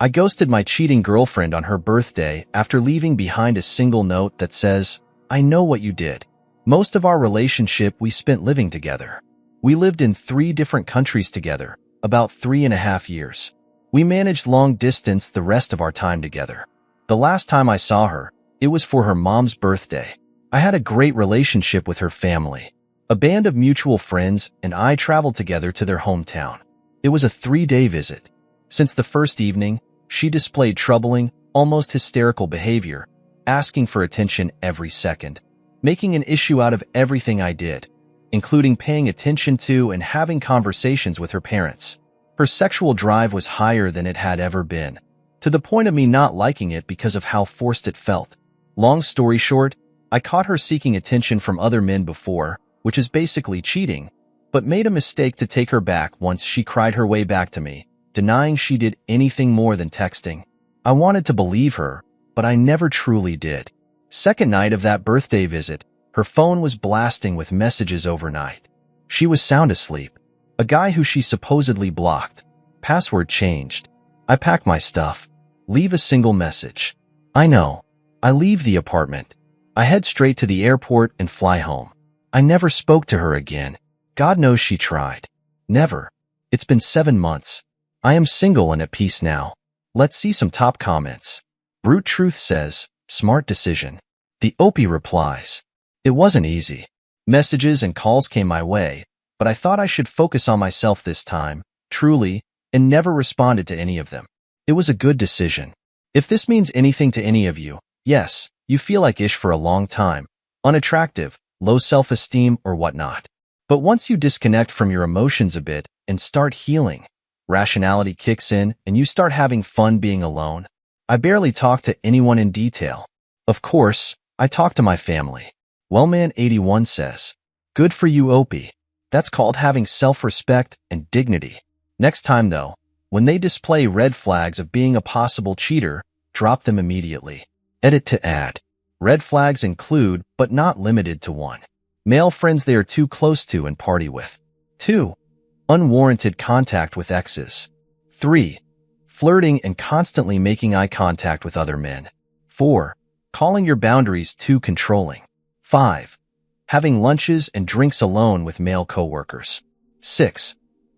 I ghosted my cheating girlfriend on her birthday after leaving behind a single note that says, "I know what you did." Most of our relationship we spent living together. We lived in 3 different countries together, about 3.5 years. We managed long distance the rest of our time together. The last time I saw her, it was for her mom's birthday. I had a great relationship with her family. A band of mutual friends and I traveled together to their hometown. It was a 3-day visit. Since the first evening, she displayed troubling, almost hysterical behavior, asking for attention every second, making an issue out of everything I did, including paying attention to and having conversations with her parents. Her sexual drive was higher than it had ever been, to the point of me not liking it because of how forced it felt. Long story short, I caught her seeking attention from other men before, which is basically cheating, but made a mistake to take her back once she cried her way back to me, denying she did anything more than texting. I wanted to believe her, but I never truly did. Second night of that birthday visit, her phone was blasting with messages overnight. She was sound asleep. A guy who she supposedly blocked. Password changed. I pack my stuff. Leave a single message. I know. I leave the apartment. I head straight to the airport and fly home. I never spoke to her again. God knows she tried. Never. It's been 7 months. I am single and at peace now. Let's see some top comments. Brute Truth says, smart decision. The Opie replies, it wasn't easy. Messages and calls came my way, but I thought I should focus on myself this time, truly, and never responded to any of them. It was a good decision. If this means anything to any of you, yes, you feel like ish for a long time, unattractive, low self-esteem or whatnot. But once you disconnect from your emotions a bit and start healing, rationality kicks in and you start having fun being alone. I barely talk to anyone in detail. Of course, I talk to my family. Wellman81 says, good for you, Opie. That's called having self-respect and dignity. Next time though, when they display red flags of being a possible cheater, drop them immediately. Edit to add. Red flags include, but not limited to 1. Male friends they are too close to and party with. 2. Unwarranted contact with exes. 3. Flirting and constantly making eye contact with other men. 4. Calling your boundaries too controlling. 5. Having lunches and drinks alone with male coworkers. 6.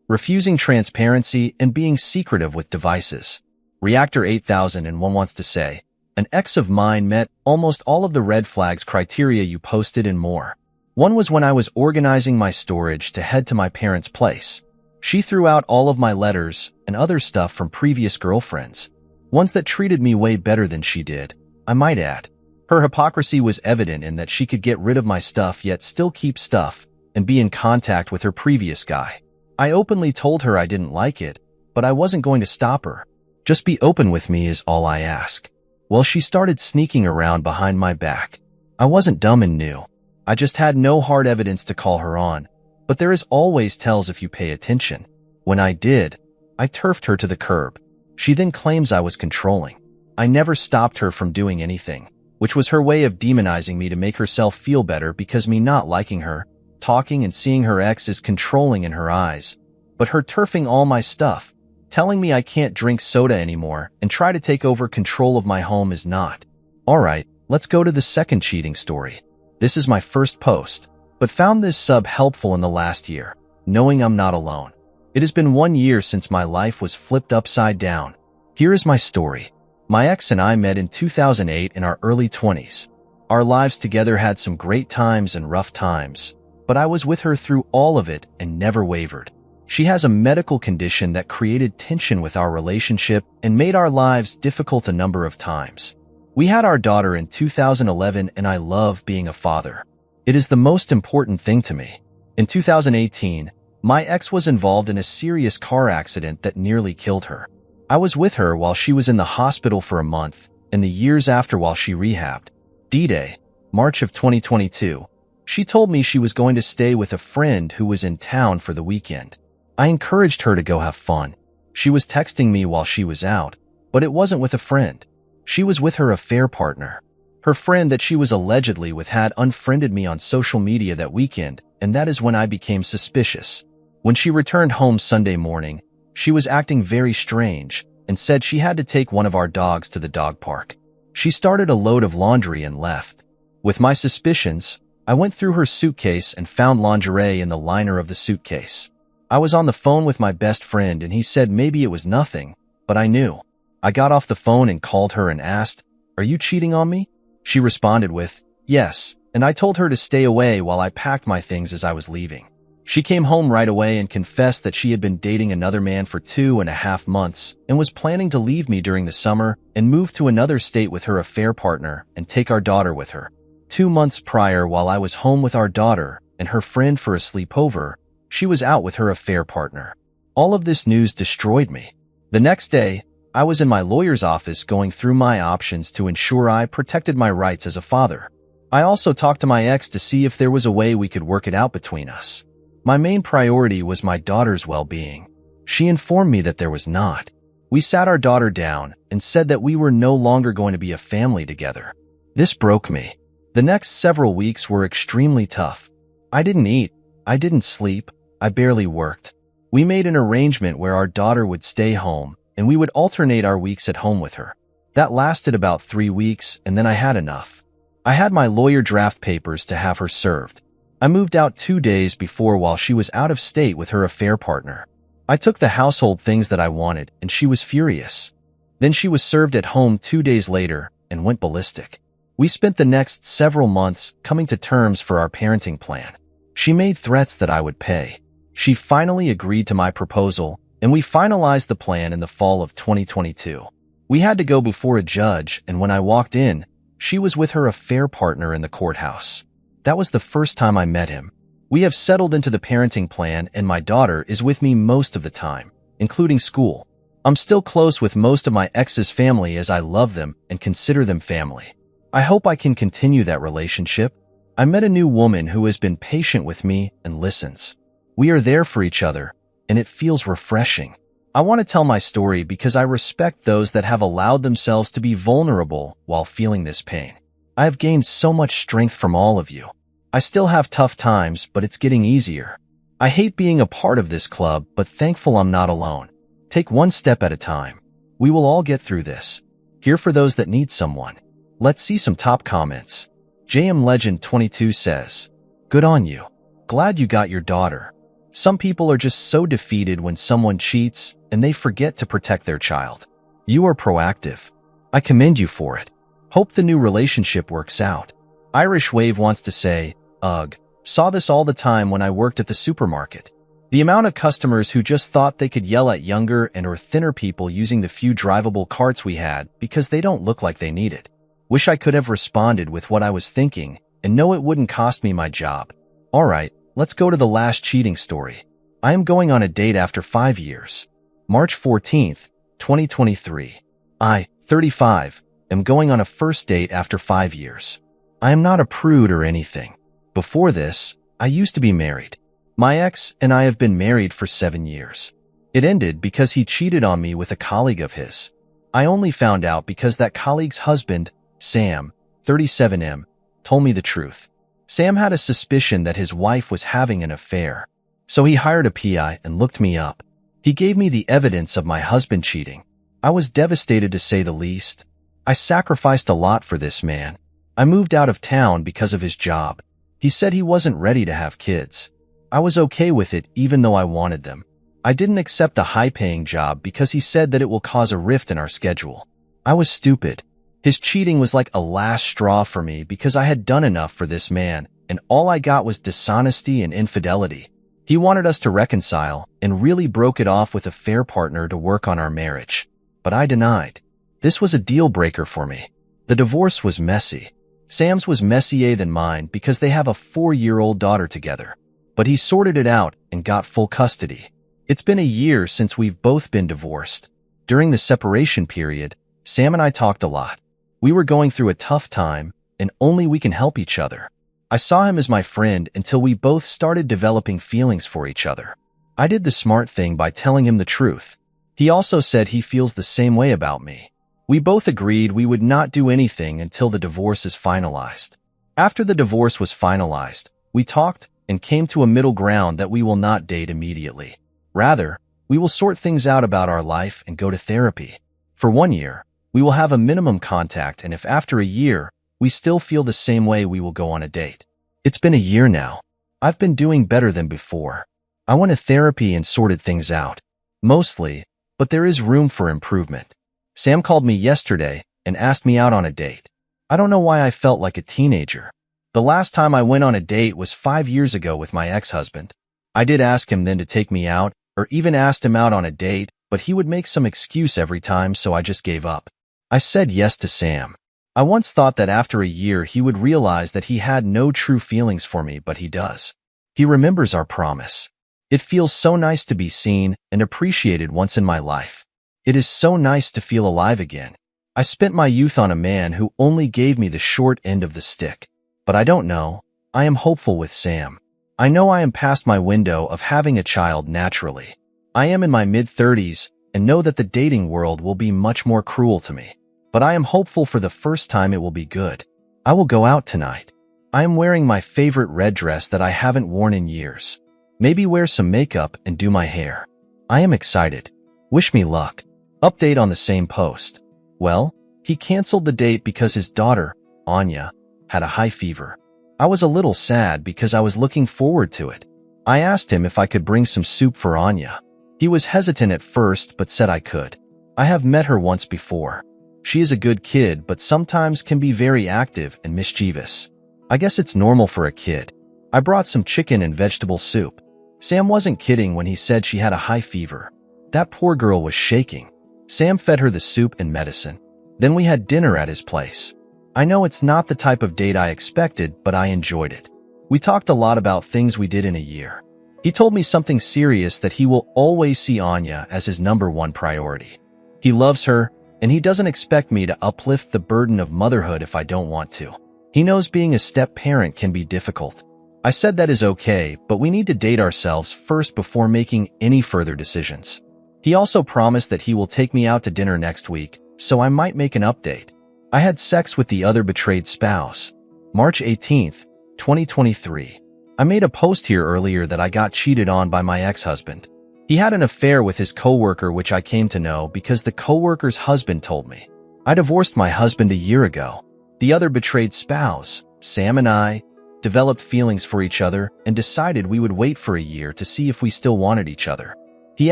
Refusing transparency and being secretive with devices. Reactor 8001 wants to say, an ex of mine met almost all of the red flags criteria you posted and more. One was when I was organizing my storage to head to my parents' place. She threw out all of my letters and other stuff from previous girlfriends. Ones that treated me way better than she did, I might add. Her hypocrisy was evident in that she could get rid of my stuff yet still keep stuff and be in contact with her previous guy. I openly told her I didn't like it, but I wasn't going to stop her. Just be open with me is all I ask. Well, she started sneaking around behind my back. I wasn't dumb and knew. I just had no hard evidence to call her on, but there is always tells if you pay attention. When I did, I turfed her to the curb. She then claims I was controlling. I never stopped her from doing anything, which was her way of demonizing me to make herself feel better because me not liking her, talking and seeing her ex is controlling in her eyes, but her turfing all my stuff, telling me I can't drink soda anymore and try to take over control of my home is not. Alright, let's go to the second cheating story. This is my first post, but found this sub helpful in the last year, knowing I'm not alone. It has been 1 year since my life was flipped upside down. Here is my story. My ex and I met in 2008 in our early 20s. Our lives together had some great times and rough times, but I was with her through all of it and never wavered. She has a medical condition that created tension with our relationship and made our lives difficult a number of times. We had our daughter in 2011 and I love being a father. It is the most important thing to me. In 2018, my ex was involved in a serious car accident that nearly killed her. I was with her while she was in the hospital for a month and the years after while she rehabbed. D-Day, March of 2022. She told me she was going to stay with a friend who was in town for the weekend. I encouraged her to go have fun. She was texting me while she was out, but it wasn't with a friend. She was with her affair partner. Her friend that she was allegedly with had unfriended me on social media that weekend, and that is when I became suspicious. When she returned home Sunday morning, she was acting very strange, and said she had to take one of our dogs to the dog park. She started a load of laundry and left. With my suspicions, I went through her suitcase and found lingerie in the liner of the suitcase. I was on the phone with my best friend and he said maybe it was nothing, but I knew. I got off the phone and called her and asked, "Are you cheating on me?" She responded with, "Yes," and I told her to stay away while I packed my things as I was leaving. She came home right away and confessed that she had been dating another man for 2.5 months and was planning to leave me during the summer and move to another state with her affair partner and take our daughter with her. 2 months prior, while I was home with our daughter and her friend for a sleepover, she was out with her affair partner. All of this news destroyed me. The next day, I was in my lawyer's office going through my options to ensure I protected my rights as a father. I also talked to my ex to see if there was a way we could work it out between us. My main priority was my daughter's well-being. She informed me that there was not. We sat our daughter down and said that we were no longer going to be a family together. This broke me. The next several weeks were extremely tough. I didn't eat. I didn't sleep. I barely worked. We made an arrangement where our daughter would stay home and we would alternate our weeks at home with her. That lasted about 3 weeks, and then I had enough. I had my lawyer draft papers to have her served. I moved out 2 days before while she was out of state with her affair partner. I took the household things that I wanted, and she was furious. Then she was served at home 2 days later and went ballistic. We spent the next several months coming to terms for our parenting plan. She made threats that I would pay. She finally agreed to my proposal, and we finalized the plan in the fall of 2022. We had to go before a judge, and when I walked in, she was with her affair partner in the courthouse. That was the first time I met him. We have settled into the parenting plan, and my daughter is with me most of the time, including school. I'm still close with most of my ex's family as I love them and consider them family. I hope I can continue that relationship. I met a new woman who has been patient with me and listens. We are there for each other, and it feels refreshing. I want to tell my story because I respect those that have allowed themselves to be vulnerable while feeling this pain. I have gained so much strength from all of you. I still have tough times, but it's getting easier. I hate being a part of this club, but thankful I'm not alone. Take one step at a time. We will all get through this. Here for those that need someone. Let's see some top comments. JM Legend 22 says, "Good on you. Glad you got your daughter. Some people are just so defeated when someone cheats and they forget to protect their child. You are proactive. I commend you for it. Hope the new relationship works out." Irish Wave wants to say, "Ugh, saw this all the time when I worked at the supermarket. The amount of customers who just thought they could yell at younger and or thinner people using the few drivable carts we had because they don't look like they need it. Wish I could have responded with what I was thinking and know it wouldn't cost me my job. All right. Let's go to the last cheating story. I am going on a date after 5 years. March 14th, 2023. I, 35, am going on a first date after 5 years. I am not a prude or anything. Before this, I used to be married. My ex and I have been married for 7 years. It ended because he cheated on me with a colleague of his. I only found out because that colleague's husband, Sam, 37M, told me the truth. Sam had a suspicion that his wife was having an affair, so he hired a PI and looked me up. He gave me the evidence of my husband cheating. I was devastated to say the least. I sacrificed a lot for this man. I moved out of town because of his job. He said he wasn't ready to have kids. I was okay with it even though I wanted them. I didn't accept a high-paying job because he said that it will cause a rift in our schedule. I was stupid. His cheating was like a last straw for me because I had done enough for this man, and all I got was dishonesty and infidelity. He wanted us to reconcile and really broke it off with a fair partner to work on our marriage. But I denied. This was a deal breaker for me. The divorce was messy. Sam's was messier than mine because they have a 4-year-old daughter together. But he sorted it out and got full custody. It's been a year since we've both been divorced. During the separation period, Sam and I talked a lot. We were going through a tough time, and only we can help each other. I saw him as my friend until we both started developing feelings for each other. I did the smart thing by telling him the truth. He also said he feels the same way about me. We both agreed we would not do anything until the divorce is finalized. After the divorce was finalized, we talked and came to a middle ground that we will not date immediately. Rather, We will sort things out about our life and go to therapy. For 1 year, we will have a minimum contact, and if after a year we still feel the same way, we will go on a date. It's been a year now. I've been doing better than before. I went to therapy and sorted things out. Mostly, but there is room for improvement. Sam called me yesterday and asked me out on a date. I don't know why I felt like a teenager. The last time I went on a date was 5 years ago with my ex-husband. I did ask him then to take me out, or even asked him out on a date, but he would make some excuse every time, so I just gave up. I said yes to Sam. I once thought that after a year he would realize that he had no true feelings for me, but he does. He remembers our promise. It feels so nice to be seen and appreciated once in my life. It is so nice to feel alive again. I spent my youth on a man who only gave me the short end of the stick. But I don't know. I am hopeful with Sam. I know I am past my window of having a child naturally. I am in my mid-30s and know that the dating world will be much more cruel to me. But I am hopeful for the first time it will be good. I will go out tonight. I am wearing my favorite red dress that I haven't worn in years. Maybe wear some makeup and do my hair. I am excited. Wish me luck. Update on the same post. Well, he canceled the date because his daughter, Anya, had a high fever. I was a little sad because I was looking forward to it. I asked him if I could bring some soup for Anya. He was hesitant at first but said I could. I have met her once before. She is a good kid but sometimes can be very active and mischievous. I guess it's normal for a kid. I brought some chicken and vegetable soup. Sam wasn't kidding when he said she had a high fever. That poor girl was shaking. Sam fed her the soup and medicine. Then we had dinner at his place. I know it's not the type of date I expected, but I enjoyed it. We talked a lot about things we did in a year. He told me something serious, that he will always see Anya as his #1 priority. He loves her, and he doesn't expect me to uplift the burden of motherhood if I don't want to. He knows being a step-parent can be difficult. I said that is okay, but we need to date ourselves first before making any further decisions. He also promised that he will take me out to dinner next week, so I might make an update. I had sex with the other betrayed spouse. March 18th, 2023. I made a post here earlier that I got cheated on by my ex-husband. He had an affair with his coworker, which I came to know because the coworker's husband told me. I divorced my husband a year ago. The other betrayed spouse, Sam, and I developed feelings for each other and decided we would wait for a year to see if we still wanted each other. He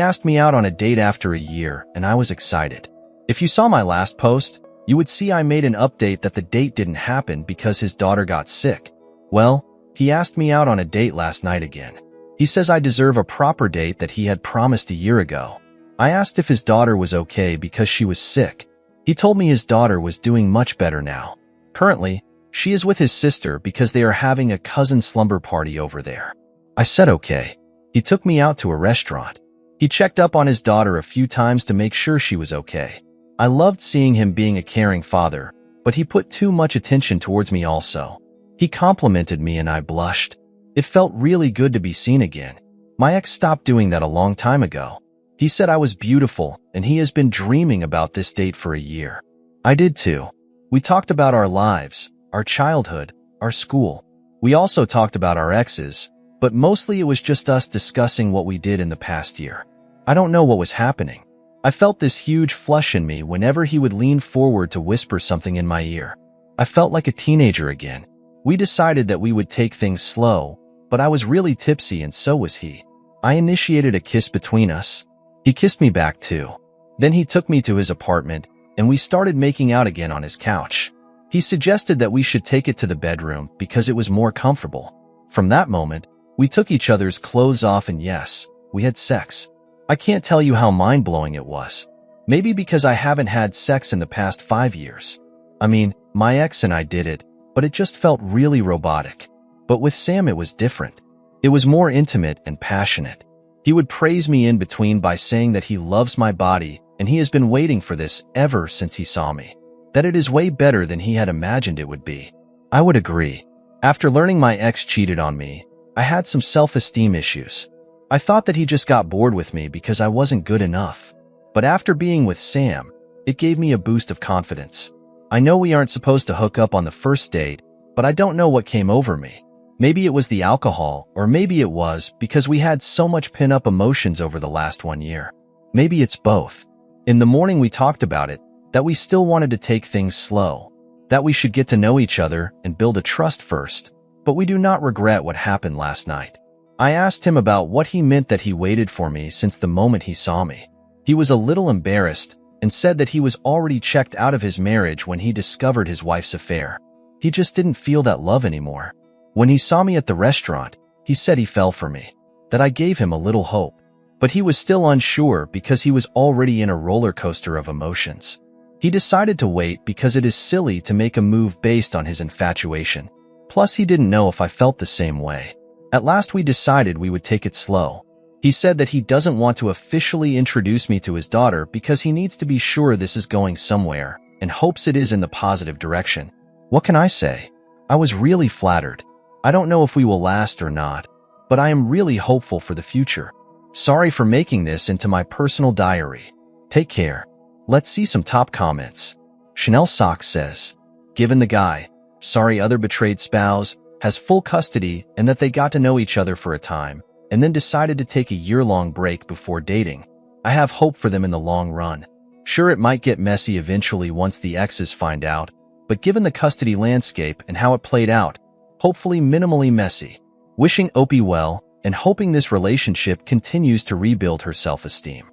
asked me out on a date after a year, and I was excited. If you saw my last post, you would see I made an update that the date didn't happen because his daughter got sick. Well, he asked me out on a date last night again. He says I deserve a proper date that he had promised a year ago. I asked if his daughter was okay because she was sick. He told me his daughter was doing much better now. Currently, she is with his sister because they are having a cousin slumber party over there. I said okay. He took me out to a restaurant. He checked up on his daughter a few times to make sure she was okay. I loved seeing him being a caring father, but he put too much attention towards me also. He complimented me and I blushed. It felt really good to be seen again. My ex stopped doing that a long time ago. He said I was beautiful, and he has been dreaming about this date for a year. I did too. We talked about our lives, our childhood, our school. We also talked about our exes, but mostly it was just us discussing what we did in the past year. I don't know what was happening. I felt this huge flush in me whenever he would lean forward to whisper something in my ear. I felt like a teenager again. We decided that we would take things slow, but I was really tipsy and so was he. I initiated a kiss between us. He kissed me back too. Then he took me to his apartment, and we started making out again on his couch. He suggested that we should take it to the bedroom because it was more comfortable. From that moment, we took each other's clothes off and yes, we had sex. I can't tell you how mind-blowing it was. Maybe because I haven't had sex in the past 5 years. I mean, my ex and I did it, but it just felt really robotic. But with Sam it was different. It was more intimate and passionate. He would praise me in between by saying that he loves my body and he has been waiting for this ever since he saw me. That it is way better than he had imagined it would be. I would agree. After learning my ex cheated on me, I had some self-esteem issues. I thought that he just got bored with me because I wasn't good enough. But after being with Sam, it gave me a boost of confidence. I know we aren't supposed to hook up on the first date, but I don't know what came over me. Maybe it was the alcohol, or maybe it was because we had so much pin-up emotions over the last 1 year. Maybe it's both. In the morning we talked about it, that we still wanted to take things slow, that we should get to know each other and build a trust first, but we do not regret what happened last night. I asked him about what he meant that he waited for me since the moment he saw me. He was a little embarrassed and said that he was already checked out of his marriage when he discovered his wife's affair. He just didn't feel that love anymore. When he saw me at the restaurant, he said he fell for me, that I gave him a little hope. But he was still unsure because he was already in a roller coaster of emotions. He decided to wait because it is silly to make a move based on his infatuation. Plus, he didn't know if I felt the same way. At last, we decided we would take it slow. He said that he doesn't want to officially introduce me to his daughter because he needs to be sure this is going somewhere and hopes it is in the positive direction. What can I say? I was really flattered. I don't know if we will last or not, but I am really hopeful for the future. Sorry for making this into my personal diary. Take care. Let's see some top comments. Chanel Socks says, given the guy, sorry other betrayed spouse, has full custody and that they got to know each other for a time, and then decided to take a year-long break before dating, I have hope for them in the long run. Sure, it might get messy eventually once the exes find out, but given the custody landscape and how it played out, hopefully minimally messy. Wishing Opie well and hoping this relationship continues to rebuild her self-esteem.